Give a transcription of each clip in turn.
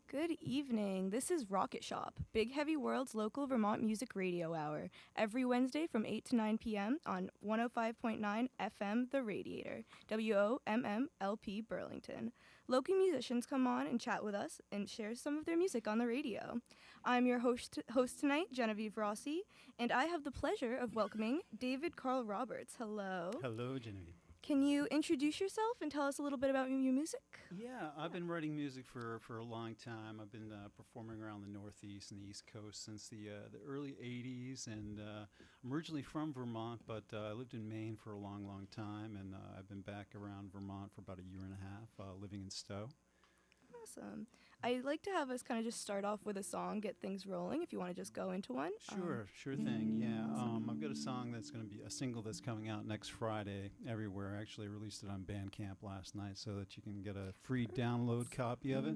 Good evening. This is Rocket Shop, Big Heavy World's local Vermont music radio hour, every Wednesday from 8 to 9 p.m. on 105.9 FM The Radiator, WOMMLP Burlington. Local musicians come on and chat with us and share some of their music on the radio. I'm your host tonight, Genevieve Rossi, and I have the pleasure of welcoming David Karl Roberts. Hello. Hello, Genevieve. Can you introduce yourself and tell us a little bit about your music? Yeah, I've been writing music for a long time. I've been performing around the Northeast and the East Coast since the early 80s, and I'm originally from Vermont, but I lived in Maine for a long, long time, and I've been back around Vermont for about a year and a half, living in Stowe. Awesome. I'd like to have us kind of just start off with a song, get things rolling, if you want to just go into one. Sure thing, yeah. I've got a song that's going to be a single that's coming out next Friday everywhere. I actually released it on Bandcamp last night so that you can get a free download copy of it.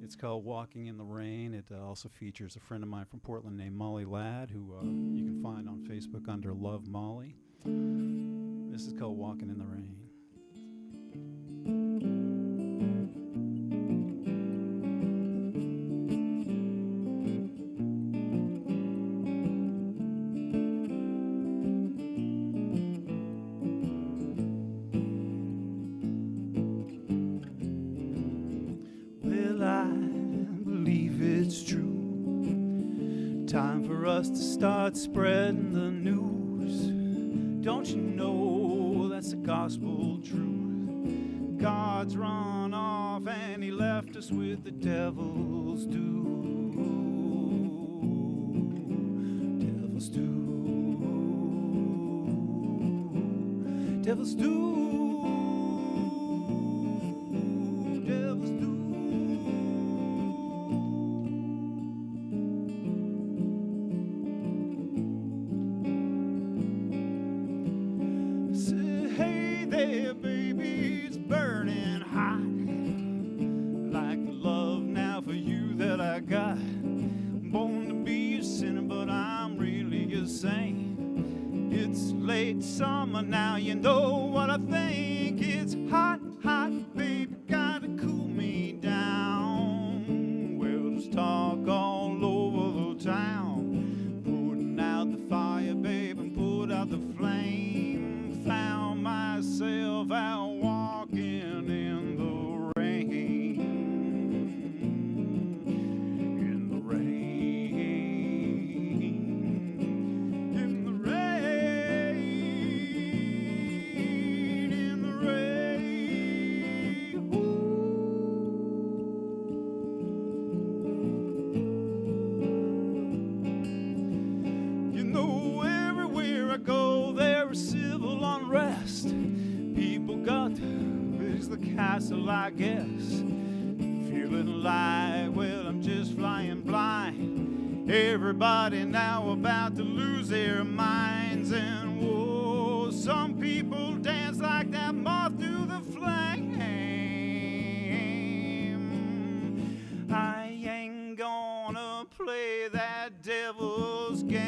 It's called Walking in the Rain. It also features a friend of mine from Portland named Molly Ladd, who you can find on Facebook under Love Molly. This is called Walking in the Rain. Time for us to start spreading the news. Don't you know that's the gospel truth? God's run off and he left us with the devil's due. Devil's due. Devil's due. Devil's due. It's late summer now, you know what I think. It's hot, hot, baby, gotta cool me down. Well, there's talk all over the town, putting out the fire, babe, and put out the flame. Found myself out walking in the rain. In the rain. Castle, I guess, feeling like, well, I'm just flying blind. Everybody now about to lose their minds, and whoa, some people dance like that moth to the flame. I ain't gonna play that devil's game.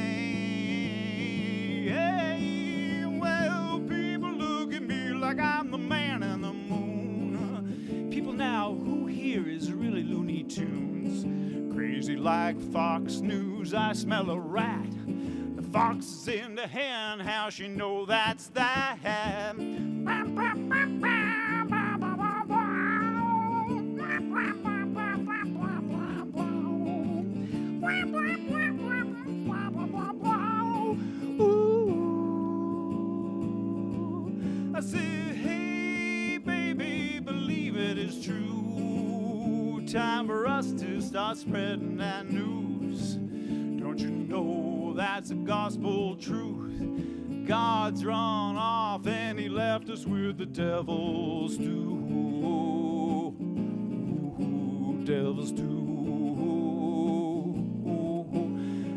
Hey, well, people look at me like I'm the man in the moon. People now, who here is really Looney Tunes? Crazy like Fox News, I smell a rat. The fox is in the hen house, you know that's that. Ooh, I said, hey, baby, believe it is true. Time for us to start spreading that news. Don't you know that's the gospel truth? God's run off and he left us with the devil's due. Devil's due.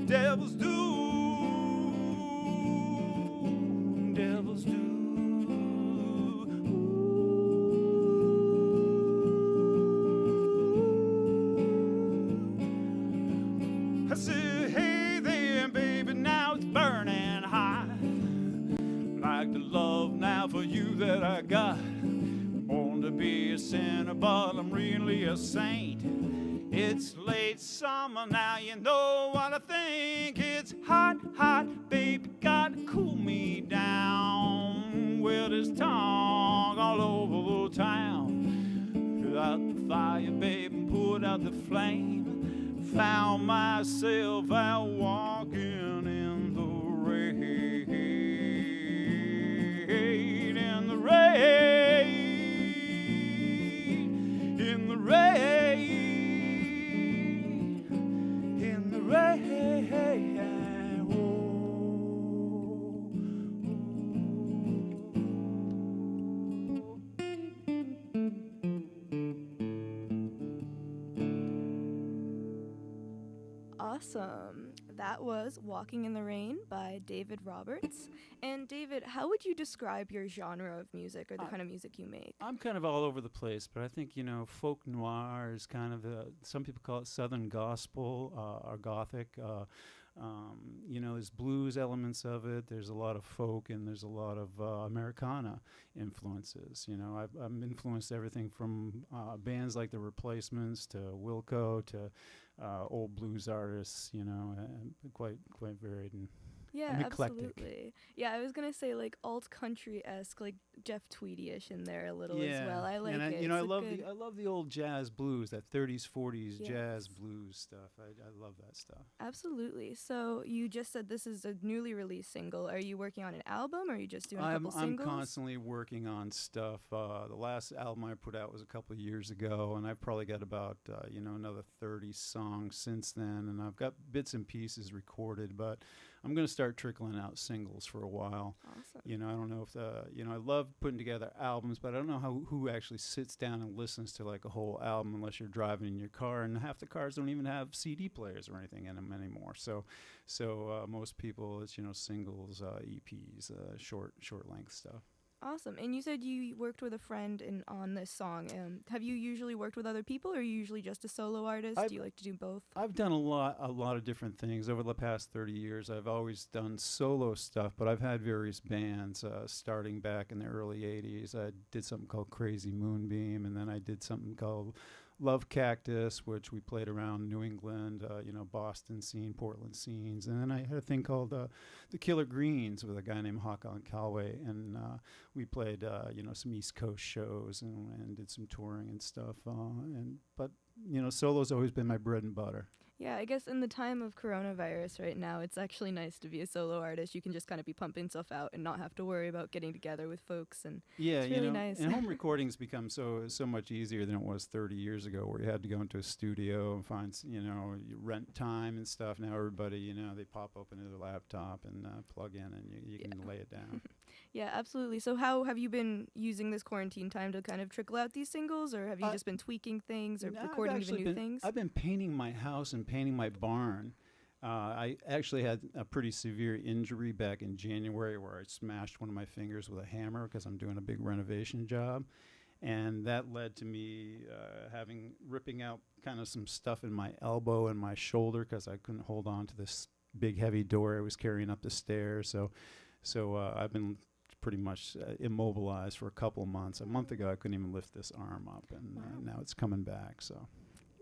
Devil's due. Devil's due. I said, hey there, baby, now it's burning hot. Like the love now for you that I got. Born to be be a sinner, but I'm really a saint. It's late summer now, you know what I think. It's hot, hot, baby, gotta cool me down. Well, there's talk all over the town. Put out the fire, baby, and put out the flame. Found myself out walking in the rain. In the rain. In the rain. In the rain. Awesome. That was Walking in the Rain by David Roberts. And David, how would you describe your genre of music or the kind of music you make? I'm kind of all over the place, but I think, folk noir is kind of some people call it Southern gospel or Gothic. There's blues elements of it. There's a lot of folk, and there's a lot of Americana influences. I'm influenced everything from bands like The Replacements to Wilco to old blues artists. Quite varied and eclectic. Absolutely. Yeah, I was gonna say like alt country-esque, like Jeff Tweedy-ish in there a little as well. I like it. I love the old jazz blues, that 30s, 40s jazz blues stuff. I love that stuff. Absolutely. So you just said this is a newly released single. Are you working on an album, or are you just doing a couple singles? I'm constantly working on stuff. The last album I put out was a couple of years ago, and I've probably got about another 30 songs since then, and I've got bits and pieces recorded, but I'm going to start trickling out singles for a while. Awesome. I don't know if I love putting together albums, but I don't know who actually sits down and listens to like a whole album unless you're driving in your car, and half the cars don't even have CD players or anything in them anymore. So most people, it's singles, EPs, short length stuff. Awesome. And you said you worked with a friend on this song. Have you usually worked with other people, or are you usually just a solo artist? Do you like to do both? I've done a lot of different things over the past 30 years. I've always done solo stuff, but I've had various bands starting back in the early 80s. I did something called Crazy Moonbeam, and then I did something called Love Cactus, which we played around New England, Boston scene, Portland scenes. And then I had a thing called the Killer Greens with a guy named Hawkon Calway, and we played, some East Coast shows and did some touring and stuff. But solo's always been my bread and butter. Yeah, I guess in the time of coronavirus right now, it's actually nice to be a solo artist. You can just kind of be pumping stuff out and not have to worry about getting together with folks. And it's really nice. And home recordings become so much easier than it was 30 years ago, where you had to go into a studio and find, you rent time and stuff. Now everybody, they pop open their laptop and plug in, and you can lay it down. Yeah, absolutely. So how have you been using this quarantine time to kind of trickle out these singles, or have you just been tweaking things or recording even new things? I've been painting my house and painting my barn. I actually had a pretty severe injury back in January where I smashed one of my fingers with a hammer because I'm doing a big renovation job. And that led to me ripping out kind of some stuff in my elbow and my shoulder because I couldn't hold on to this big heavy door I was carrying up the stairs. So I've been pretty much immobilized for a couple of months. A month ago, I couldn't even lift this arm up, and now it's coming back. So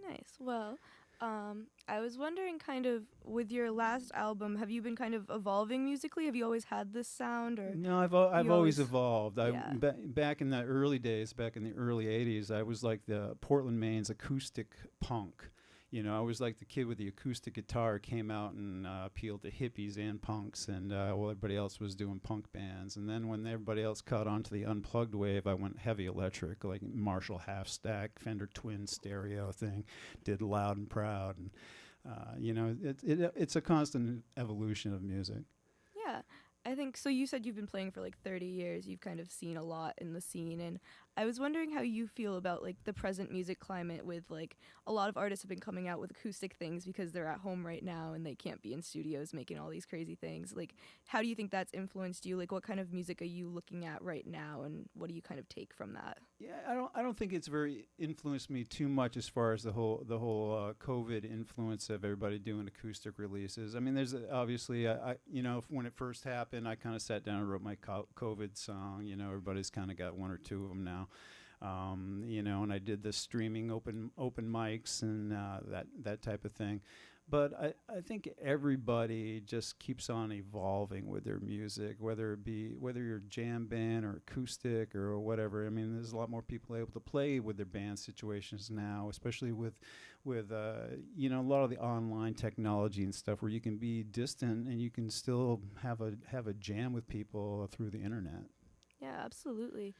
nice. Well, I was wondering, kind of, with your last album, have you been kind of evolving musically? Have you always had this sound, or? No, I've always evolved. Back in the early days, back in the early '80s, I was like the Portland, Maine's acoustic punk. I was like the kid with the acoustic guitar, came out and appealed to hippies and punks, and while everybody else was doing punk bands. And then when everybody else caught on to the unplugged wave, I went heavy electric, like Marshall half-stack, Fender twin stereo thing, did Loud and Proud. And, it's a constant evolution of music. Yeah. I think, so you said you've been playing for like 30 years. You've kind of seen a lot in the scene. And I was wondering how you feel about like the present music climate with like a lot of artists have been coming out with acoustic things because they're at home right now and they can't be in studios making all these crazy things. Like, how do you think that's influenced you? Like, what kind of music are you looking at right now, and what do you kind of take from that? Yeah, I don't think it's very influenced me too much as far as the whole COVID influence of everybody doing acoustic releases. I mean, there's obviously when it first happened, I kind of sat down and wrote my COVID song. Everybody's kind of got one or two of them now. You know, and I did the streaming open mics and that type of thing. But I think everybody just keeps on evolving with their music, whether you're jam band or acoustic or whatever. I mean, there's a lot more people able to play with their band situations now, especially with you know, a lot of the online technology and stuff where you can be distant and you can still have a jam with people through the internet. Yeah, absolutely.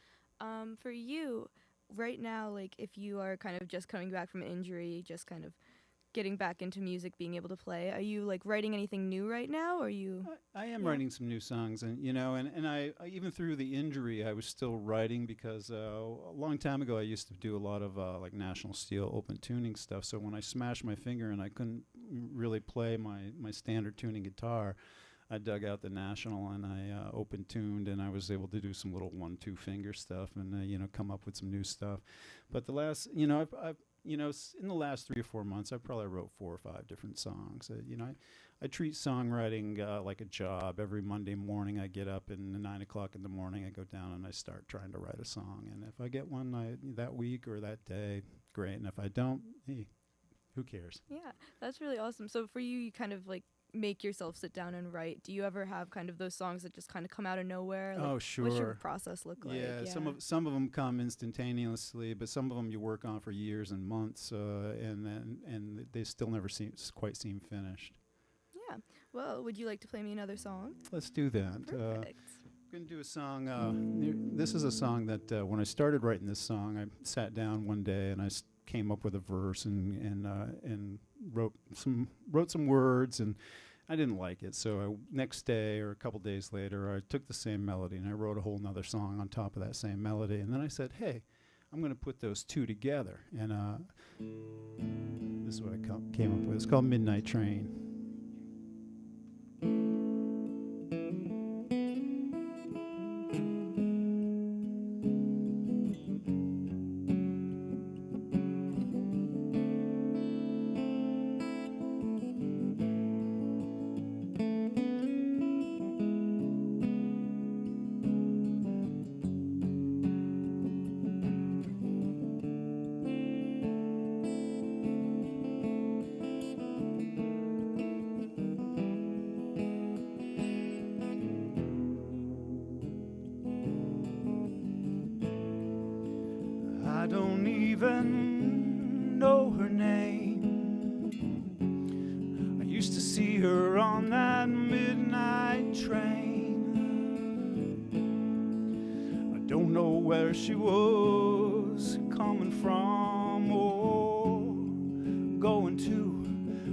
For you, right now, like if you are kind of just coming back from an injury, just kind of getting back into music, being able to play, are you like writing anything new right now? Or are you? I am Yeah. writing some new songs, and you know, and I even through the injury, I was still writing because a long time ago I used to do a lot of like National Steel open tuning stuff. So when I smashed my finger and I couldn't really play my standard tuning guitar, I dug out the National and I open tuned, and I was able to do some little 1-2 finger stuff and you know, come up with some new stuff. But the last, you know, I've you know, in the last 3 or 4 months, I probably wrote 4 or 5 different songs. You know, I treat songwriting like a job. Every Monday morning, I get up and at 9 o'clock in the morning, I go down and I start trying to write a song. And if I get one that week or that day, great. And if I don't, hey, who cares? Yeah, that's really awesome. So for you, you kind of like make yourself sit down and write. Do you ever have kind of those songs that just kind of come out of nowhere? Like, Oh, sure. What's your process look like? Yeah, some of them come instantaneously, but some of them you work on for years and months, and they still never quite seem finished. Yeah. Well, would you like to play me another song? Let's do that. Perfect. I'm going to do a song. This is a song that when I started writing this song, I sat down one day and I came up with a verse and wrote some words, and I didn't like it. So next day or a couple days later, I took the same melody and I wrote a whole nother song on top of that same melody. And then I said, hey, I'm going to put those two together. And this is what I came up with. It's called Midnight Train. I don't even know her name. I used to see her on that midnight train. I don't know where she was coming from or going to,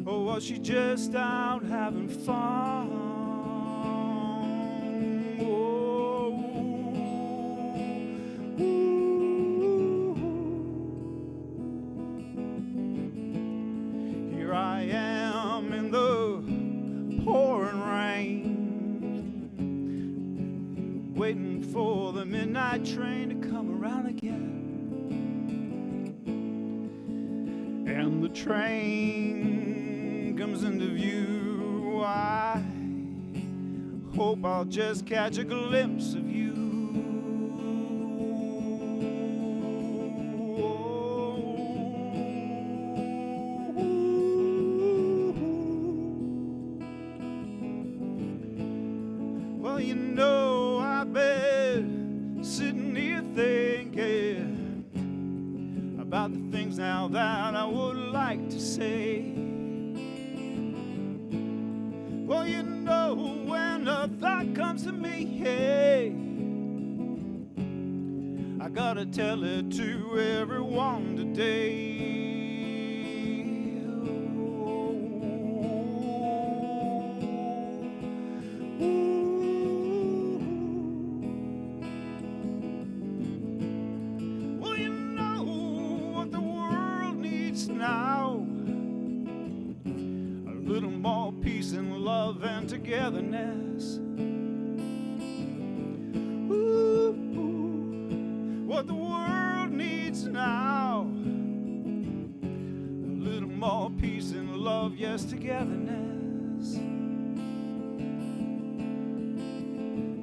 or was she just out having fun? Waiting for the midnight train to come around again. And the train comes into view. I hope I'll just catch a glimpse of you. Well, you know, I've been sitting here thinking about the things now that I would like to say. Well, you know, when a thought comes to me, hey, I gotta tell it to everyone today. Now, a little more peace and love and togetherness. Ooh, what the world needs now, a little more peace and love, yes, togetherness.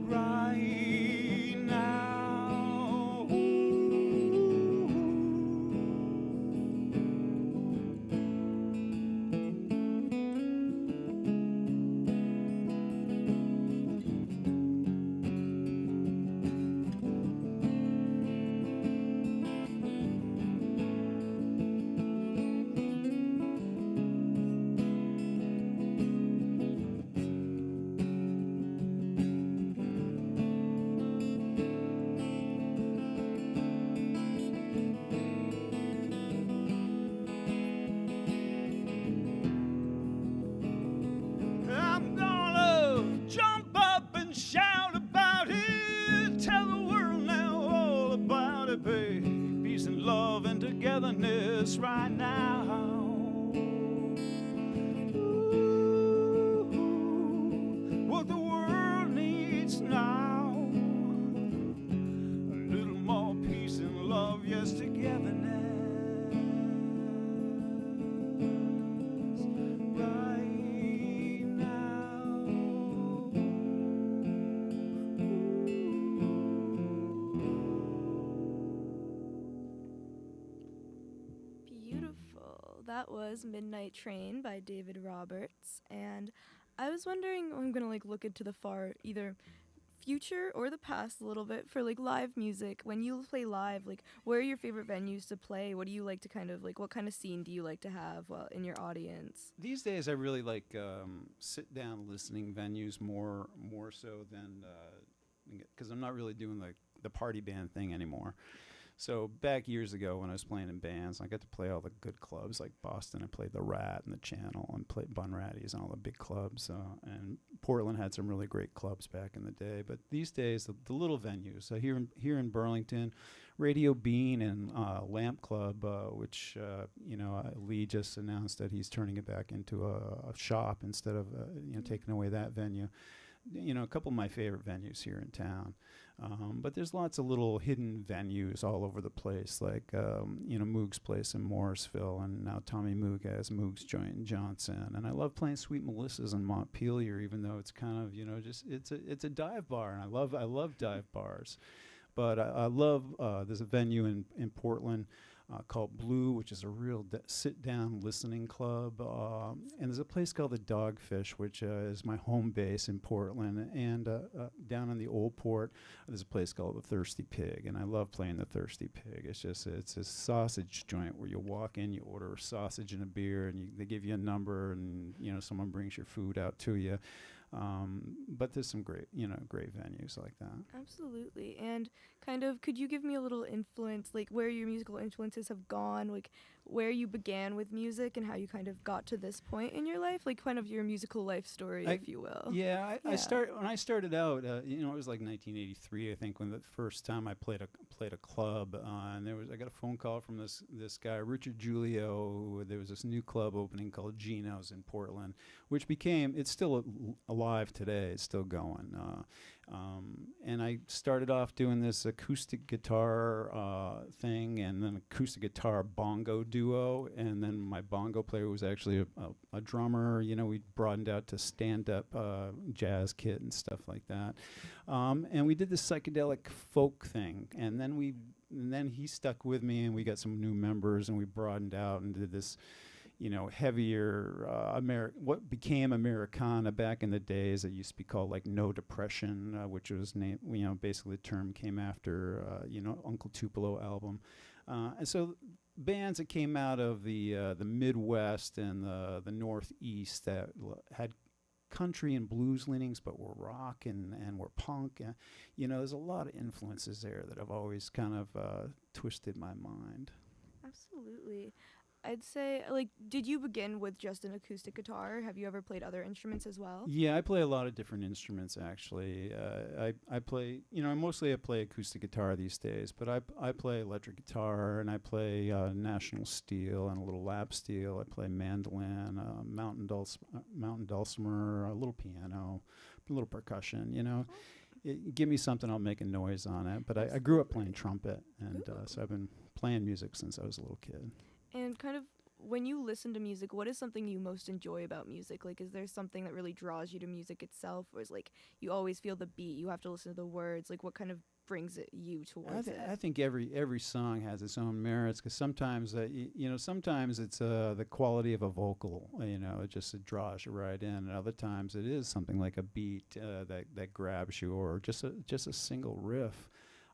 Right now. Ooh. say peace and love and togetherness right now. What the world needs now, a little more peace and love, yes, togetherness right now. Beautiful. That was Midnight Train by David Roberts. And I was wondering, I'm going to like look into the far either future or the past a little bit for like live music. When you play live, like where are your favorite venues to play? What do you like to kind of like, what kind of scene do you like to have in your audience? These days, I really like sit down listening venues more so than because I'm not really doing the party band thing anymore. So back years ago when I was playing in bands, I got to play all the good clubs like Boston. I played the Rat and the Channel and played Bunratty's and all the big clubs. And Portland had some really great clubs back in the day. But these days, the little venues here in Burlington, Radio Bean and Lamp Club, which Lee just announced that he's turning it back into a shop instead of taking away that venue. A couple of my favorite venues here in town. But there's lots of little hidden venues all over the place, like, Moog's Place in Morrisville, and now Tommy Moog has Moog's Joint in Johnson. And I love playing Sweet Melissa's in Montpelier, even though it's kind of, it's a dive bar, and I love dive bars. But I love, there's a venue in Portland called Blue, which is a real sit-down listening club. And there's a place called the Dogfish, which is my home base in Portland. And down in the Old Port, there's a place called the Thirsty Pig. And I love playing the Thirsty Pig. It's a sausage joint where you walk in, you order a sausage and a beer, and they give you a number, and someone brings your food out to you. But there's some great venues like that. Absolutely. And kind of, could you give me a little influence, like where your musical influences have gone, like where you began with music and how you kind of got to this point in your life, like kind of your musical life story, if you will? Yeah, when I started out, it was like 1983, I think, when the first time I played a club, and I got a phone call from this guy, Richard Giulio. There was this new club opening called Gino's in Portland, which it's still alive today. It's still going. And I started off doing this acoustic guitar thing, and then acoustic guitar bongo duo, and then my bongo player was actually a drummer. We broadened out to stand-up jazz kit and stuff like that. And we did this psychedelic folk thing, and then he stuck with me, and we got some new members, and we broadened out and did this heavier what became Americana back in the days. It used to be called like No Depression, which was named, basically the term came after Uncle Tupelo album. And so bands that came out of the Midwest and the Northeast that had country and blues leanings, but were rock and were punk. There's a lot of influences there that have always kind of twisted my mind. Absolutely. I'd say, like, did you begin with just an acoustic guitar? Have you ever played other instruments as well? Yeah, I play a lot of different instruments, actually. I play, mostly I play acoustic guitar these days, but I play electric guitar, and I play National Steel and a little lap steel. I play mandolin, mountain dulcimer, a little piano, a little percussion, give me something, I'll make a noise on it. But I grew up playing trumpet, and so I've been playing music since I was a little kid. And kind of, when you listen to music, what is something you most enjoy about music? Like, is there something that really draws you to music itself? Or is like, you always feel the beat, you have to listen to the words? Like, what kind of brings you towards it? I think every song has its own merits, because sometimes, sometimes it's the quality of a vocal, it draws you right in. And other times it is something like a beat that grabs you, or just a single riff.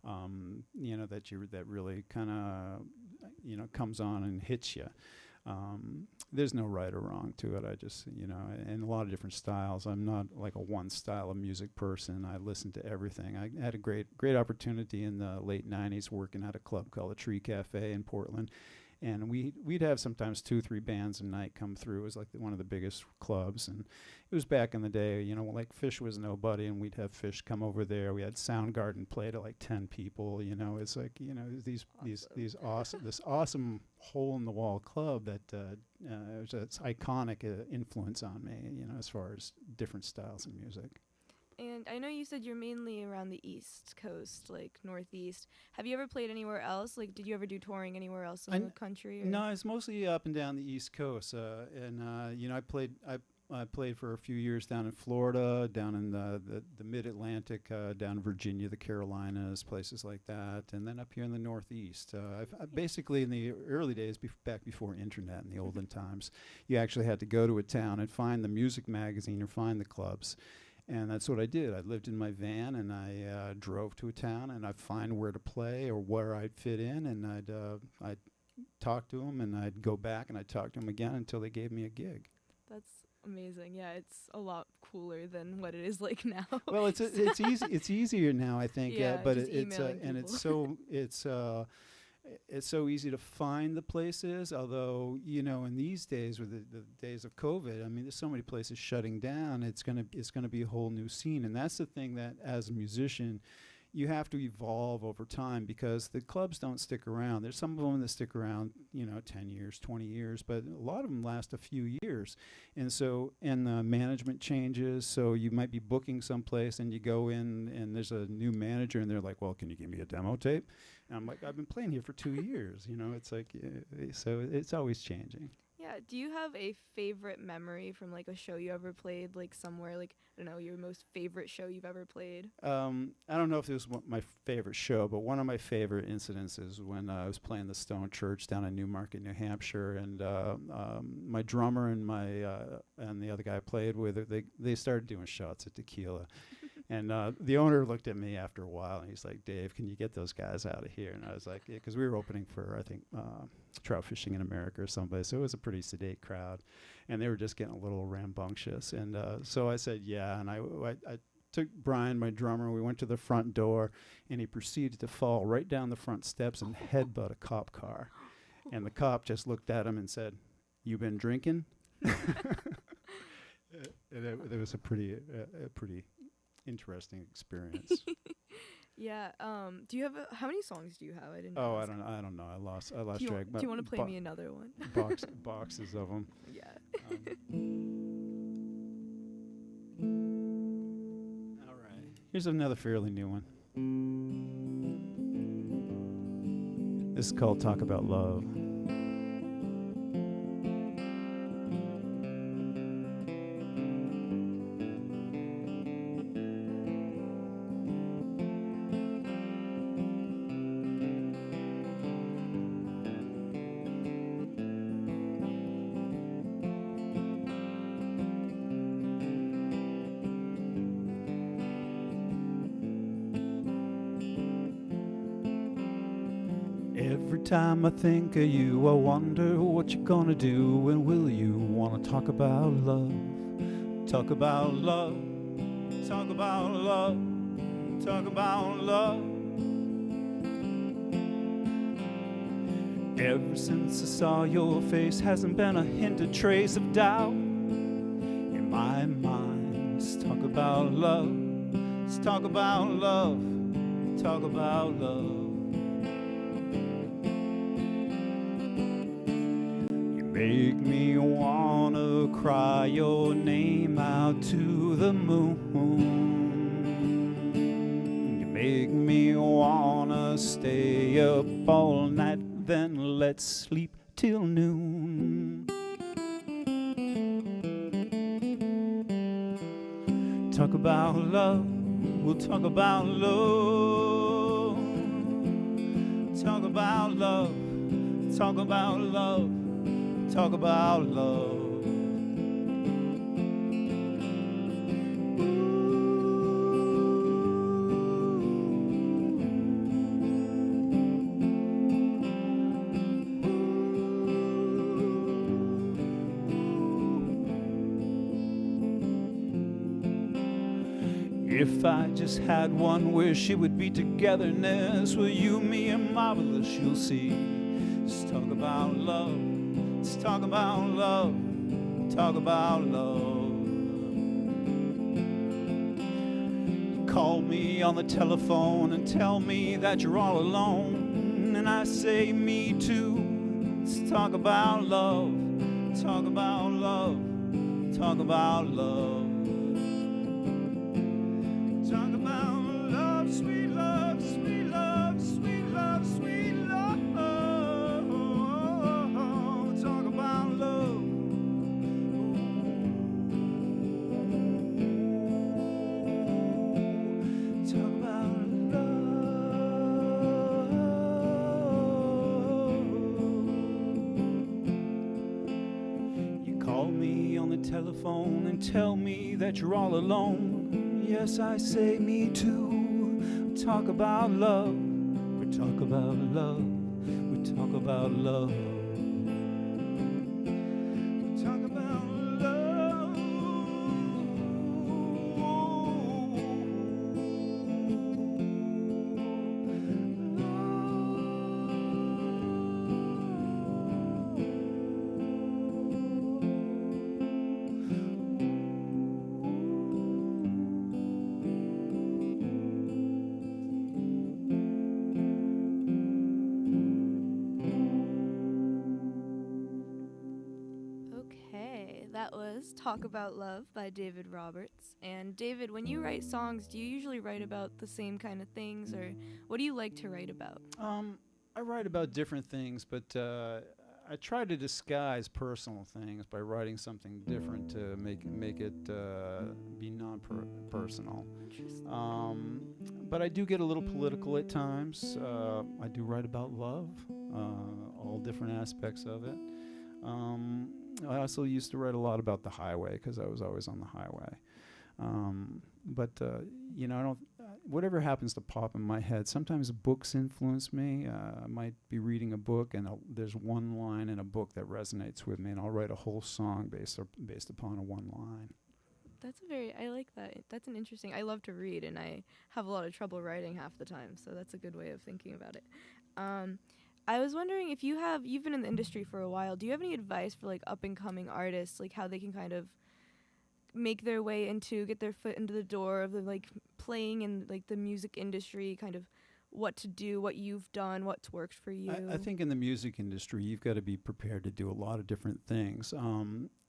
That really kind of comes on and hits you. There's no right or wrong to it. I just and a lot of different styles. I'm not like a one style of music person. I listen to everything. I had a great opportunity in the late '90s working at a club called the Tree Cafe in Portland, and we'd have sometimes 2-3 bands a night come through. It was like one of the biggest clubs, and it was back in the day, you know, like Fish was nobody, and we'd have Fish come over there. We had Soundgarden play to like 10 people, you know. It's like, you know, these awesome this awesome hole in the wall club that it's iconic influence on me, you know, as far as different styles of music. And I know you said you're mainly around the East Coast, like Northeast. Have you ever played anywhere else? Like, did you ever do touring anywhere else in the country? Or? No, it's mostly up and down the East Coast. And you know, I played for a few years down in Florida, down in the Mid-Atlantic, down in Virginia, the Carolinas, places like that, and then up here in the Northeast. I've basically, in the early days, back before internet in the olden times, you actually had to go to a town and find the music magazine or find the clubs. And that's what I did. I lived in my van, and I drove to a town, and I'd find where to play or where I'd fit in, and I'd talk to them, and I'd go back, and I'd talk to them again until they gave me a gig. That's amazing. Yeah, it's a lot cooler than what it is like now. Well, it's easy. It's easier now, I think. Yeah, but it's so easy to find the places. Although, you know, in these days, with the days of COVID, I mean, there's so many places shutting down. It's gonna be a whole new scene, and that's the thing that, as a musician, you have to evolve over time, because the clubs don't stick around. There's some of them that stick around, you know, 10 years, 20 years, but a lot of them last a few years. And so, and the management changes, so you might be booking someplace and you go in and there's a new manager and they're like, well, can you give me a demo tape? And I'm like, I've been playing here for 2 years, you know, it's like, so it's always changing. Yeah, do you have a favorite memory from like a show you ever played, like somewhere, like, I don't know, your most favorite show you've ever played? I don't know if this was my favorite show, but one of my favorite incidents is when I was playing the Stone Church down in Newmarket, New Hampshire, and my drummer and and the other guy I played with, they started doing shots of tequila. And the owner looked at me after a while, and he's like, Dave, can you get those guys out of here? And I was like, yeah, because we were opening for, I think, Trout Fishing in America or someplace. So it was a pretty sedate crowd, and they were just getting a little rambunctious. And so I said, yeah. And I took Brian, my drummer, and we went to the front door, and he proceeded to fall right down the front steps and headbutt a cop car. And the cop just looked at him and said, you been drinking? It was a pretty interesting experience. Yeah. Do you have how many songs do you have? I didn't. Oh, I don't know. I lost track. Do you want to play me another one? Boxes of them. Yeah. All right. Here's another fairly new one. This is called Talk About Love. Every time I think of you, I wonder what you're gonna do, and will you wanna talk about love? Talk about love, talk about love, talk about love. Ever since I saw your face, hasn't been a hint, a trace of doubt in my mind. Let's talk about love, let's talk about love, talk about love. Make me wanna cry your name out to the moon. You make me wanna stay up all night, then let's sleep till noon. Talk about love, we'll talk about love. Talk about love, talk about love. Talk about love. If I just had one wish, it would be togetherness. With you, me, and marvelous, you'll see. Let's talk about love. Let's talk about love. Talk about love. You call me on the telephone and tell me that you're all alone, and I say me too. Let's talk about love. Talk about love. Talk about love. Talk about love, sweet love, sweet love, sweet love, sweet love. Talk about love. Talk about love. You call me on the telephone and tell me that you're all alone. Yes, I say me too. Talk about love. We talk about love. We talk about love. We talk about love. Okay, that was Talk About Love by David Roberts. And David, when you write songs, do you usually write about the same kind of things, or what do you like to write about? I write about different things, but I try to disguise personal things by writing something different to make it be non-personal. But I do get a little political at times. I do write about love, all different aspects of it. I also used to write a lot about the highway because I was always on the highway. But you know, I don't. Whatever happens to pop in my head. Sometimes books influence me. I might be reading a book and there's one line in a book that resonates with me, and I'll write a whole song based upon a one line. I like that. That's an interesting, I love to read, and I have a lot of trouble writing half the time, so that's a good way of thinking about it. I was wondering if you've been in the industry for a while, do you have any advice for like up and coming artists, like how they can kind of make their way get their foot into the door of the like playing in like the music industry, kind of what to do, what you've done, what's worked for you? I think in the music industry, you've got to be prepared to do a lot of different things.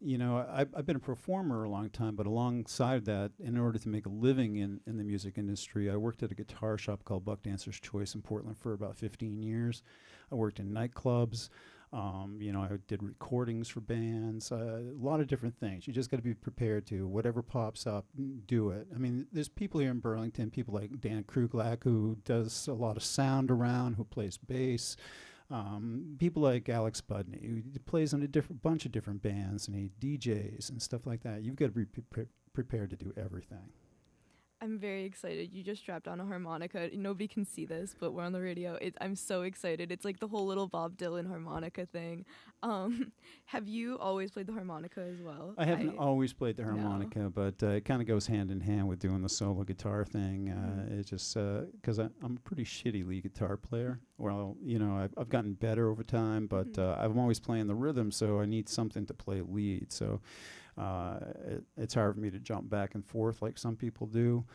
You know, I've been a performer a long time, but alongside that, in order to make a living in the music industry, I worked at a guitar shop called Buck Dancer's Choice in Portland for about 15 years. I worked in nightclubs. You know, I did recordings for bands, a lot of different things. You just got to be prepared to whatever pops up, do it. I mean, there's people here in Burlington, people like Dan Kruglack, who does a lot of sound around, who plays bass. People like Alex Budney, who plays in a bunch of different bands, and he DJs and stuff like that. You've got to be prepared to do everything. I'm very excited. You just strapped on a harmonica. Nobody can see this, but we're on the radio. I'm so excited. It's like the whole little Bob Dylan harmonica thing. Have you always played the harmonica as well? I haven't always played the harmonica, but it kind of goes hand in hand with doing the solo guitar thing. It's just because I'm a pretty shitty lead guitar player. Well, you know, I've gotten better over time, but I'm always playing the rhythm, so I need something to play lead. So it's hard for me to jump back and forth like some people do.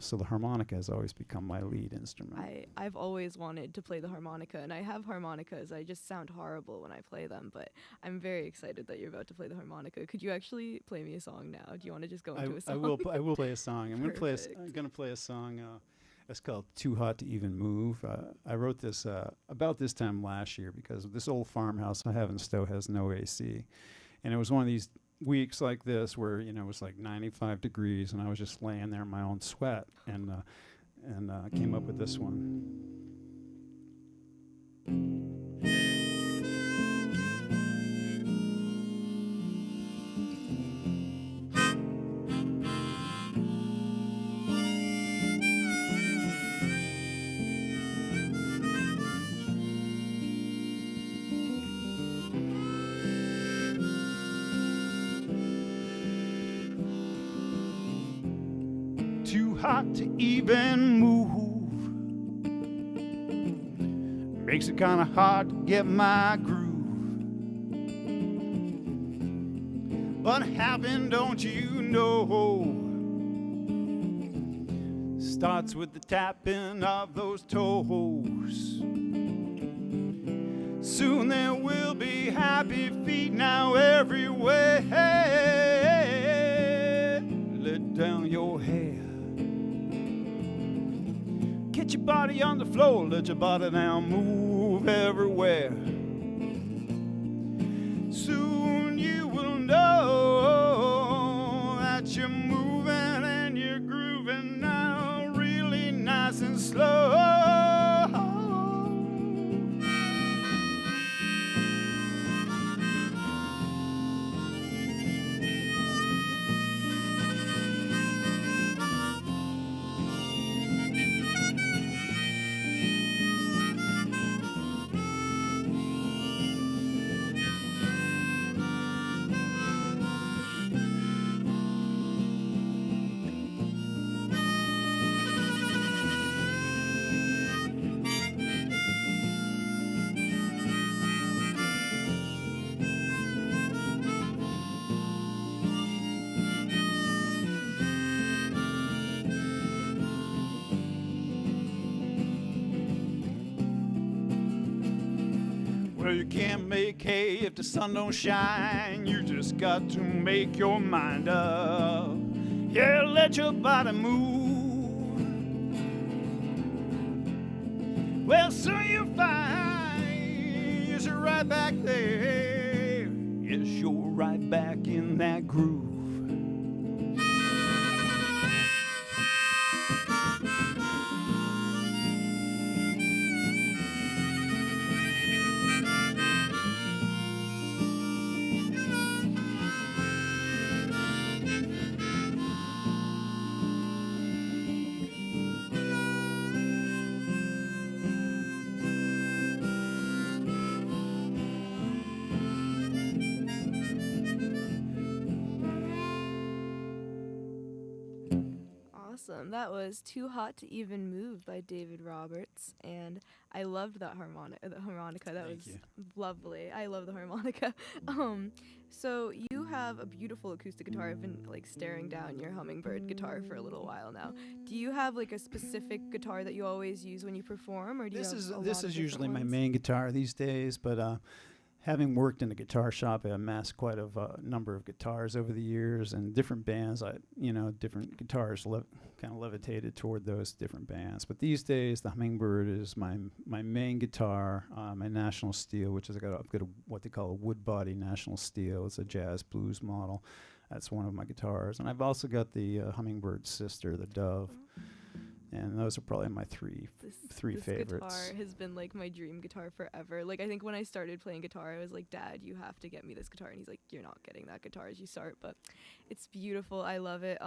So the harmonica has always become my lead instrument. I've always wanted to play the harmonica, and I have harmonicas. I just sound horrible when I play them, but I'm very excited that you're about to play the harmonica. Could you actually play me a song now? Do you want to just go into a song? I will play a song. I'm going to play a song. It's called Too Hot to Even Move. I wrote this about this time last year because this old farmhouse I have in Stowe has no AC. And it was one of these weeks like this where, you know, it was like 95 degrees and I was just laying there in my own sweat and came up with this one. Too hot to even move. Makes it kind of hard to get my groove. What happened, don't you know? Starts with the tapping of those toes. Soon there will be happy feet now everywhere. Let down your hair. Get your body on the floor, let your body now move everywhere. Soon you will know that you're moving and you're grooving now really nice and slow. Well, you can't make hay if the sun don't shine. You just got to make your mind up. Yeah, let your body move. Well, soon you'll find you're right back there. Yes, you're right back in that groove. Awesome. That was Too Hot to Even Move by David Roberts, and I loved that harmonica. That Thank was you. lovely. I love the harmonica. So you have a beautiful acoustic guitar. I've been like staring down your hummingbird guitar for a little while now. Do you have like a specific guitar that you always use when you perform, or do you have a lot of This is different usually my ones? main guitar these days, but having worked in a guitar shop, I amassed quite a number of guitars over the years, and different bands. Different guitars kind of levitated toward those different bands. But these days, the Hummingbird is my main guitar. My National Steel, which is I've got what they call a wood body National Steel. It's a jazz blues model. That's one of my guitars, and I've also got the Hummingbird's sister, the Dove. And those are probably my three This favorites. guitar has been like my dream guitar forever. Like I think when I started playing guitar, I was like, "Dad, you have to get me this guitar." And he's like, "You're not getting that guitar as you start." But it's beautiful. I love it.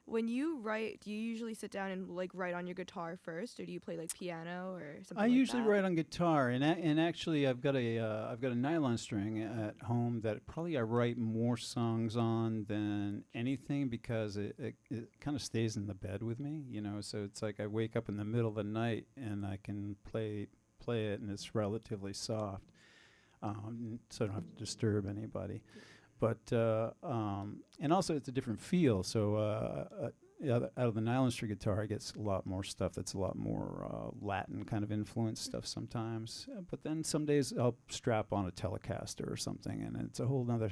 When you write, do you usually sit down and like write on your guitar first, or do you play like piano or something? I like usually that? write on guitar, and actually I've got a nylon string at home that probably I write more songs on than anything, because it kind of stays in the bed with me, So it's like I wake up in the middle of the night and I can play it, and it's relatively soft, so I don't have to disturb anybody. But and also it's a different feel. So out of the nylon string guitar, I get a lot more stuff that's a lot more Latin kind of influenced stuff sometimes. But then some days I'll strap on a Telecaster or something, and it's a whole nother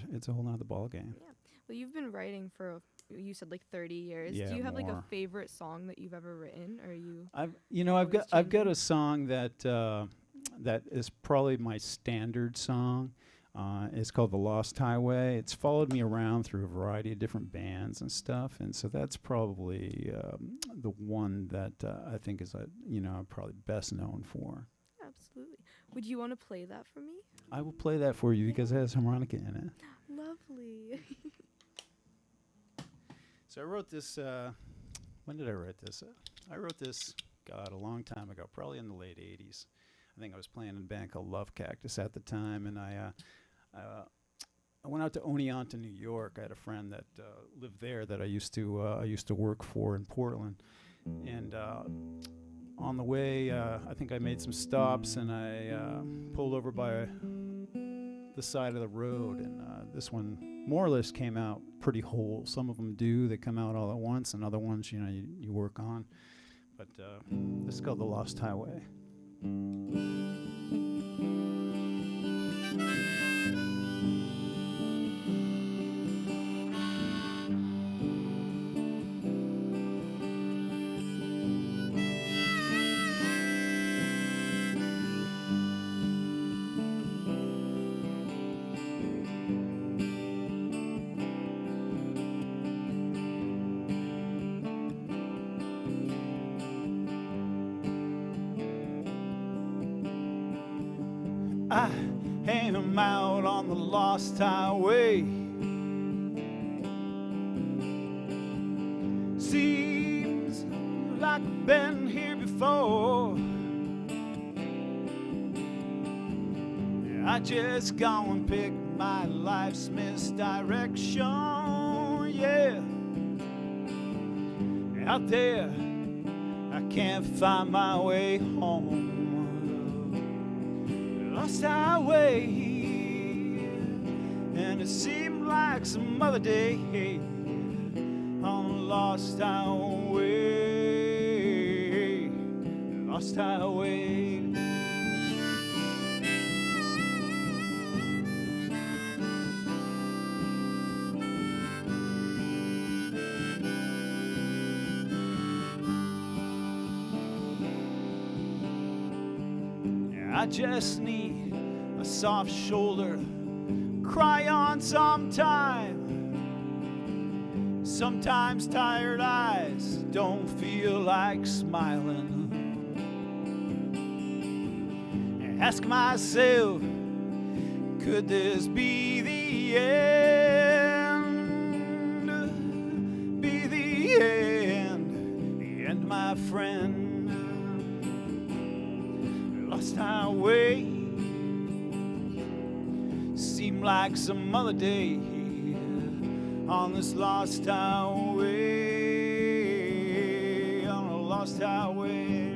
ball game. Yeah. Well, you've been writing for you said like 30 years. Yeah, Do you have like a more. favorite song that you've ever written, or are you? I've always got changing? a song that is probably my standard song. It's called The Lost Highway. It's followed me around through a variety of different bands and stuff, and so that's probably the one that I think is I'm probably best known for. Absolutely. Would you want to play that for me? I will play that for you because it has harmonica in it. Lovely. So I wrote this. When did I write this? I wrote this, a long time ago, probably in the late '80s. I think I was playing in a band called Love Cactus at the time, and I went out to Oneonta, New York. I had a friend that lived there that I used to work for in Portland, and on the way, I think I made some stops, and I pulled over by the side of the road, and this one more or less came out pretty whole. Some of them do; they come out all at once, and other ones, you work on. But this is called The Lost Highway. I am out on the lost highway. Seems like I've been here before. I just go and pick my life's misdirection, yeah. Out there, I can't find my way home. Lost highway, and it seemed like some other day on a lost highway, lost highway. I just need a soft shoulder, cry on sometime. Sometimes tired eyes don't feel like smiling. Ask myself, could this be the end? Be the end, my friend. Lost highway, seemed like some other day on this lost highway, on a lost highway.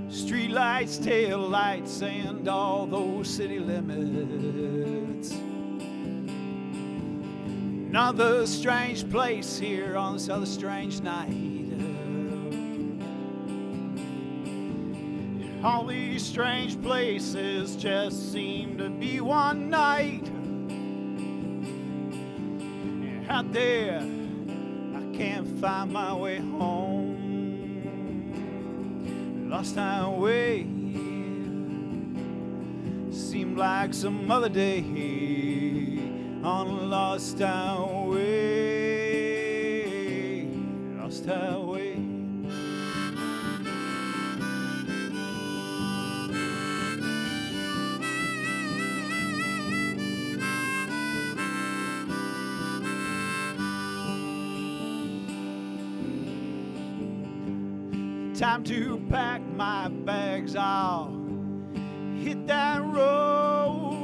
Streetlights, tail lights, and all those city limits. Another strange place here on this other strange night. All these strange places just seem to be one night. Out there, I can't find my way home. Lost highway, seemed like some other day on a lost highway, lost highway. Time to pack my bags, I'll hit that road.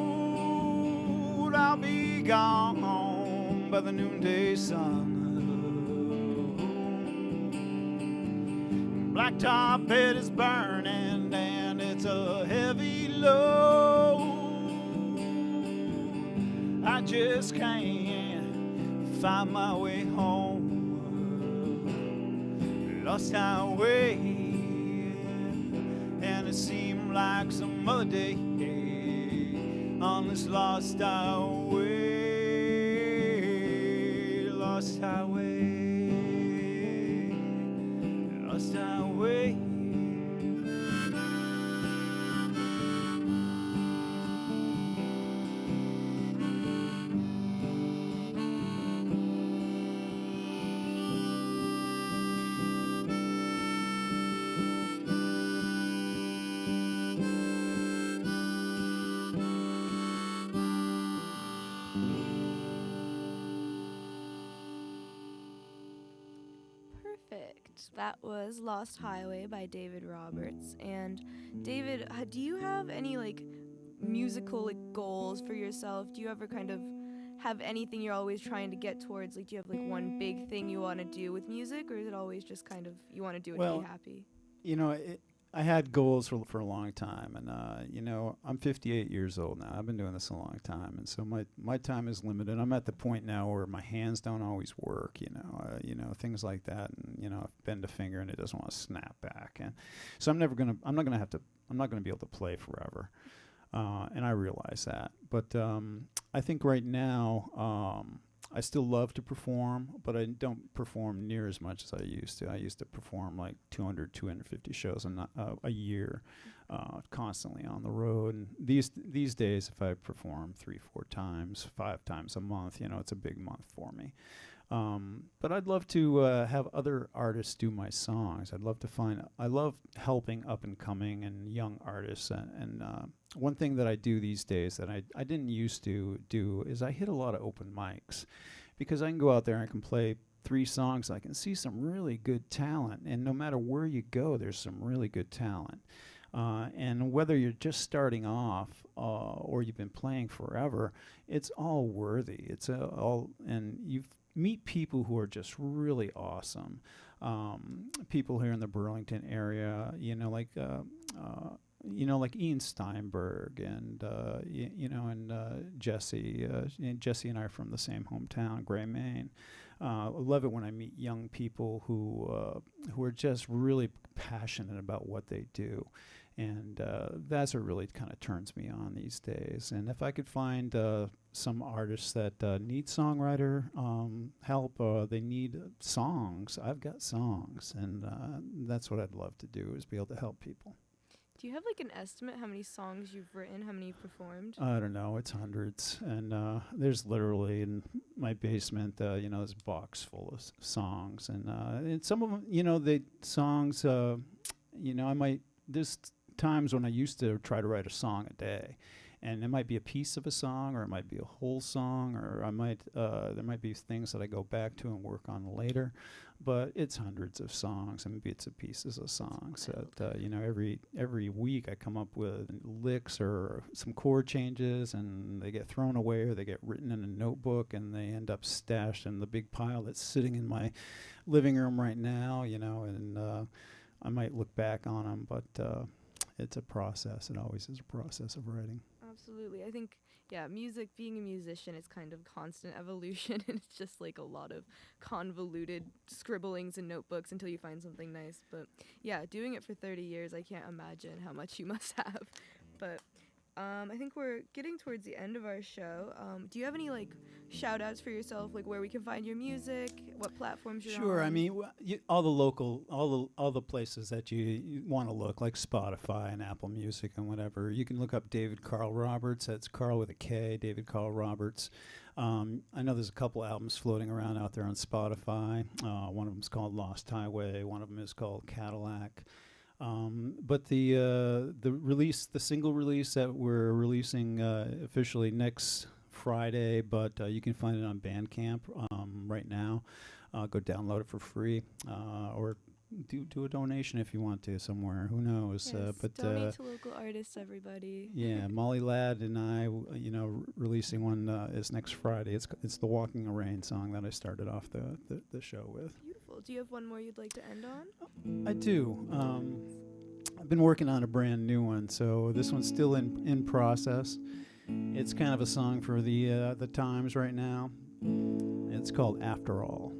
I'll be gone by the noonday sun. Blacktop bed is burning and it's a heavy load. I just can't find my way home. Lost highway, and it seemed like some other day on this lost highway, lost highway, lost highway. That was Lost Highway by David Roberts. And David, do you have any like musical like goals for yourself? Do you ever kind of have anything you're always trying to get towards? Like, do you have like one big thing you want to do with music, or is it always just kind of you want to do it to Well, be happy? you know, I had goals for a long time, and you know, I'm 58 years old now. I've been doing this a long time, and so my time is limited. I'm at the point now where my hands don't always work, you know, things like that, and you know, I bend a finger and it doesn't want to snap back, and so I'm not gonna be able to play forever, and I realize that. But I think right now, I still love to perform, but I don't perform near as much as I used to. I used to perform like 200, 250 shows a year, constantly on the road. And these days, if I perform 3, 4 times, 5 times a month, you know, it's a big month for me. But I'd love to have other artists do my songs. I love helping up and coming and young artists. And one thing that I do these days that I didn't used to do is I hit a lot of open mics, because I can go out there and I can play 3 songs. I can see some really good talent. And no matter where you go, there's some really good talent. And whether you're just starting off or you've been playing forever, it's all worthy. It's all, and you meet people who are just really awesome. People here in the Burlington area, like Ian Steinberg and Jesse. Jesse and I are from the same hometown, Gray, Maine. I love it when I meet young people who are just really passionate about what they do. And that's what really kind of turns me on these days. And if I could find some artists that need songwriter help, they need songs, I've got songs. And that's what I'd love to do, is be able to help people. Do you have like an estimate how many songs you've written, how many you've performed? I don't know. It's hundreds. And there's literally in my basement, this box full of songs. And some of them, the songs, there's times when I used to try to write a song a day, and it might be a piece of a song, or it might be a whole song, or there might be things that I go back to and work on later, but it's hundreds of songs and bits and pieces of songs that every week I come up with licks or some chord changes, and they get thrown away or they get written in a notebook and they end up stashed in the big pile that's sitting in my living room right now, and I might look back on them, but it's a process. It always is a process of writing. Absolutely. I think, music, being a musician is kind of constant evolution, and it's just like a lot of convoluted scribblings and notebooks until you find something nice. But doing it for 30 years, I can't imagine how much you must have. But I think we're getting towards the end of our show. Do you have any shout outs for yourself, like where we can find your music, what platforms you're on? Sure. I mean, all the places that you want to look, like Spotify and Apple Music and whatever. You can look up David Karl Roberts. That's Karl with a K, David Karl Roberts. I know there's a couple albums floating around out there on Spotify. One of them is called Lost Highway. One of them is called Cadillac. But the single release that we're releasing officially next Friday, but you can find it on Bandcamp right now. Go download it for free, or do a donation if you want to somewhere. Who knows? Yes, But donate to local artists, everybody. Yeah, Molly Ladd and I, releasing one is next Friday. It's the Walking the Rain song that I started off the show with. Beautiful. Do you have one more you'd like to end on? I do. I've been working on a brand new one, so this one's still in process. It's kind of a song for the times right now. It's called After All.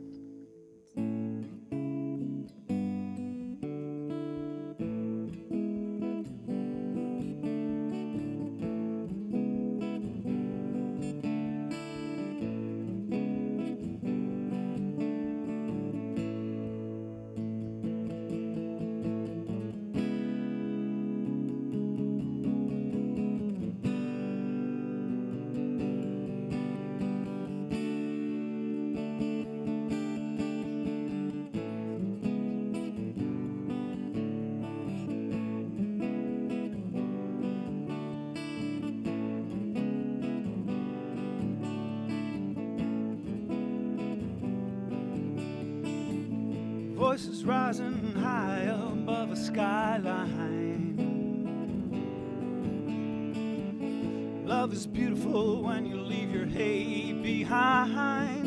voices rising high above a skyline. Love is beautiful when you leave your hate behind.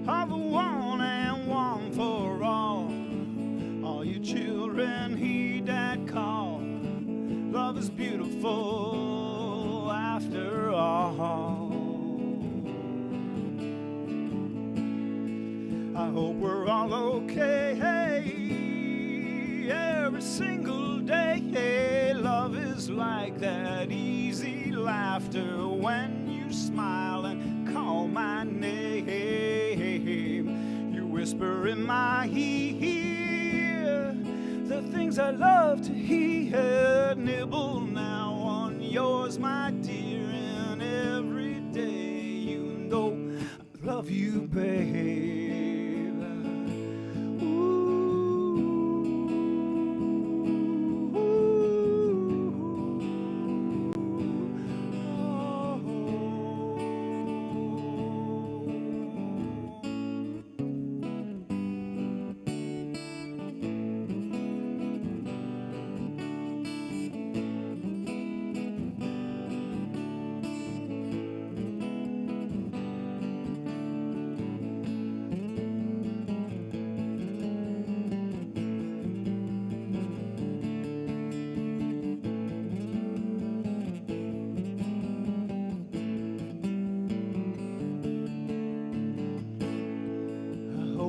Of the one and one for all you children he that call. Love is beautiful after all. I hope we're all okay every single day. Love is like that easy laughter when you smile and call my name. You whisper in my ear the things I love to hear. Nibble now on yours, my dear, and every day you know I love you, babe.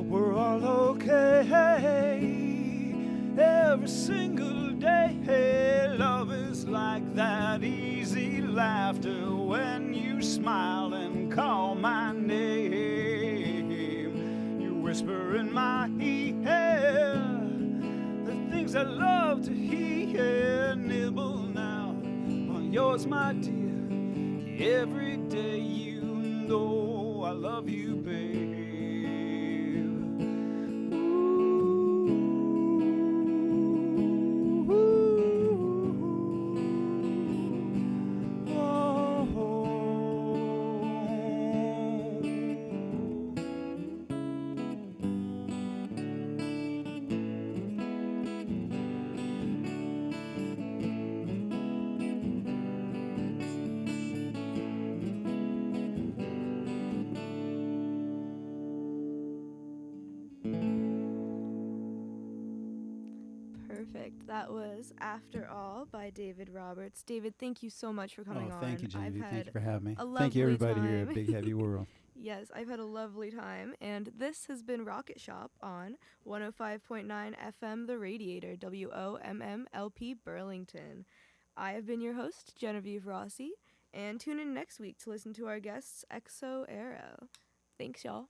We're all okay every single day. Love is like that easy laughter when you smile and call my name. You whisper in my ear the things I love to hear. Nibble now on yours, my dear. Every day you know I love you, babe. Perfect. That was After All by David Roberts. David, thank you so much for coming on. Thank you, Genevieve. Thank you for having me. a Thank you, lovely everybody here time. at Big Heavy World. Yes, I've had a lovely time. And this has been Rocket Shop on 105.9 FM The Radiator, WOMMLP Burlington. I have been your host, Genevieve Rossi, and tune in next week to listen to our guests, Exo Aero. Thanks, y'all.